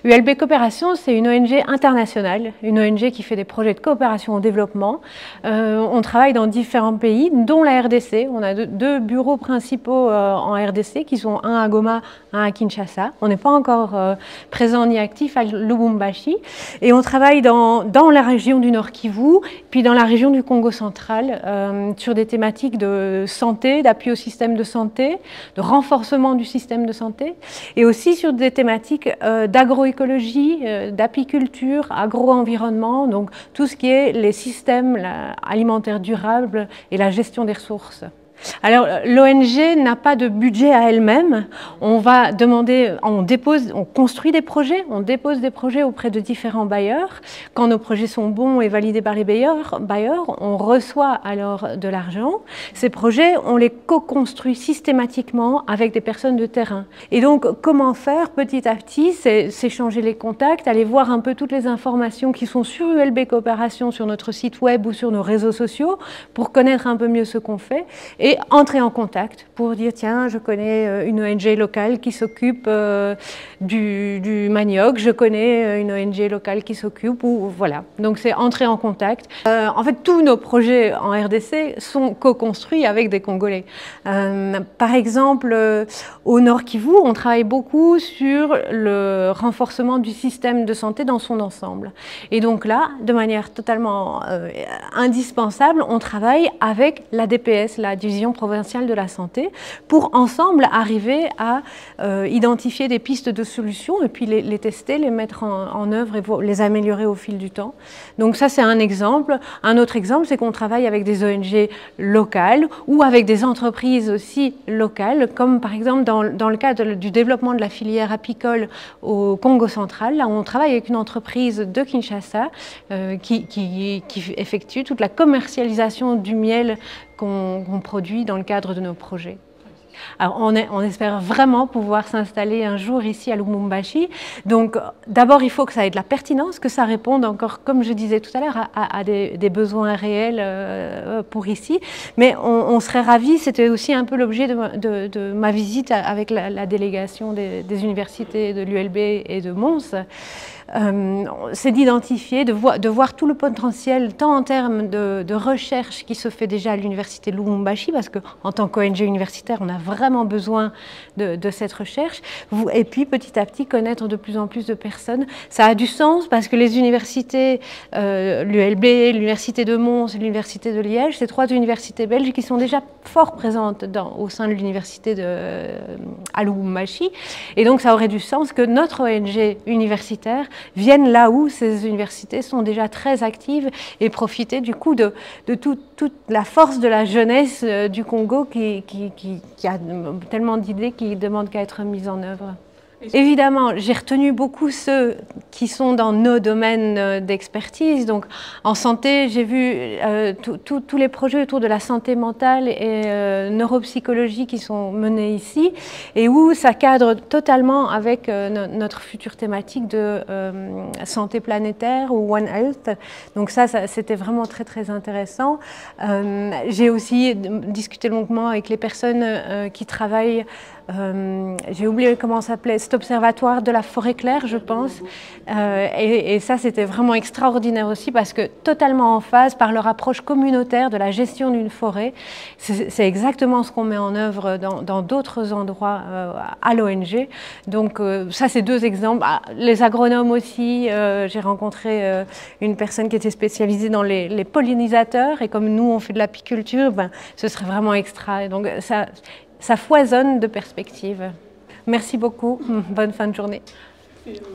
ULB Coopération, c'est une ONG internationale, une ONG qui fait des projets de coopération au développement. On travaille dans différents pays, dont la RDC. On a deux bureaux principaux en RDC, qui sont un à Goma, un à Kinshasa. On n'est pas encore présent ni actif à Lubumbashi. Et on travaille dans la région du Nord Kivu, puis dans la région du Congo central, sur des thématiques de santé, d'appui au système de santé, de renforcement du système de santé, et aussi sur des thématiques d'agroécologie, d'apiculture, agro-environnement, donc tout ce qui est les systèmes alimentaires durables et la gestion des ressources. Alors, l'ONG n'a pas de budget à elle-même. On va demander, on construit des projets, on dépose des projets auprès de différents bailleurs. Quand nos projets sont bons et validés par les bailleurs, on reçoit alors de l'argent. Ces projets, on les co-construit systématiquement avec des personnes de terrain. Et donc, comment faire petit à petit? C'est changer les contacts, aller voir un peu toutes les informations qui sont sur ULB Coopération, sur notre site web ou sur nos réseaux sociaux, pour connaître un peu mieux ce qu'on fait. Et entrer en contact pour dire tiens, je connais une ONG locale qui s'occupe du manioc, je connais une ONG locale qui s'occupe, ou voilà. Donc c'est entrer en contact. En fait, tous nos projets en RDC sont co-construits avec des Congolais. Par exemple, au Nord Kivu, on travaille beaucoup sur le renforcement du système de santé dans son ensemble. Et donc là, de manière totalement indispensable, on travaille avec la DPS, la Division provinciale de la santé, pour ensemble arriver à identifier des pistes de solutions et puis les tester, les mettre en œuvre et les améliorer au fil du temps. Donc ça, c'est un exemple. Un autre exemple, c'est qu'on travaille avec des ONG locales ou avec des entreprises aussi locales, comme par exemple dans le cadre du développement de la filière apicole au Congo central. Là, on travaille avec une entreprise de Kinshasa qui effectue toute la commercialisation du miel qu'on produit dans le cadre de nos projets. Alors on espère vraiment pouvoir s'installer un jour ici à Lubumbashi. Donc d'abord il faut que ça ait de la pertinence, que ça réponde encore, comme je disais tout à l'heure, à des besoins réels pour ici. Mais on serait ravis, c'était aussi un peu l'objet de ma visite avec la délégation des universités de l'ULB et de Mons. C'est d'identifier, de voir tout le potentiel, tant en termes de recherche qui se fait déjà à l'université de Lubumbashi, parce qu'en tant qu'ONG universitaire, on a vraiment besoin de cette recherche, et puis petit à petit connaître de plus en plus de personnes. Ça a du sens parce que les universités, l'ULB, l'université de Mons et l'université de Liège, c'est trois universités belges qui sont déjà fort présentes au sein de l'université à Lubumbashi, et donc ça aurait du sens que notre ONG universitaire viennent là où ces universités sont déjà très actives et profiter du coup de toute la force de la jeunesse du Congo qui a tellement d'idées qui ne demandent qu'à être mises en œuvre. Évidemment, j'ai retenu beaucoup ceux qui sont dans nos domaines d'expertise. Donc, en santé, j'ai vu tous les projets autour de la santé mentale et neuropsychologie qui sont menés ici et où ça cadre totalement avec notre future thématique de santé planétaire ou One Health. Donc ça c'était vraiment très très intéressant. J'ai aussi discuté longuement avec les personnes qui travaillent, j'ai oublié comment ça s'appelait, cet observatoire de la forêt claire, je pense. Et ça, c'était vraiment extraordinaire aussi parce que totalement en phase par leur approche communautaire de la gestion d'une forêt. C'est exactement ce qu'on met en œuvre dans d'autres endroits à l'ONG. Donc ça, c'est deux exemples. Les agronomes aussi, j'ai rencontré une personne qui était spécialisée dans les pollinisateurs et comme nous, on fait de l'apiculture, ben, ce serait vraiment extra. Et donc ça foisonne de perspectives. Merci beaucoup. Bonne fin de journée.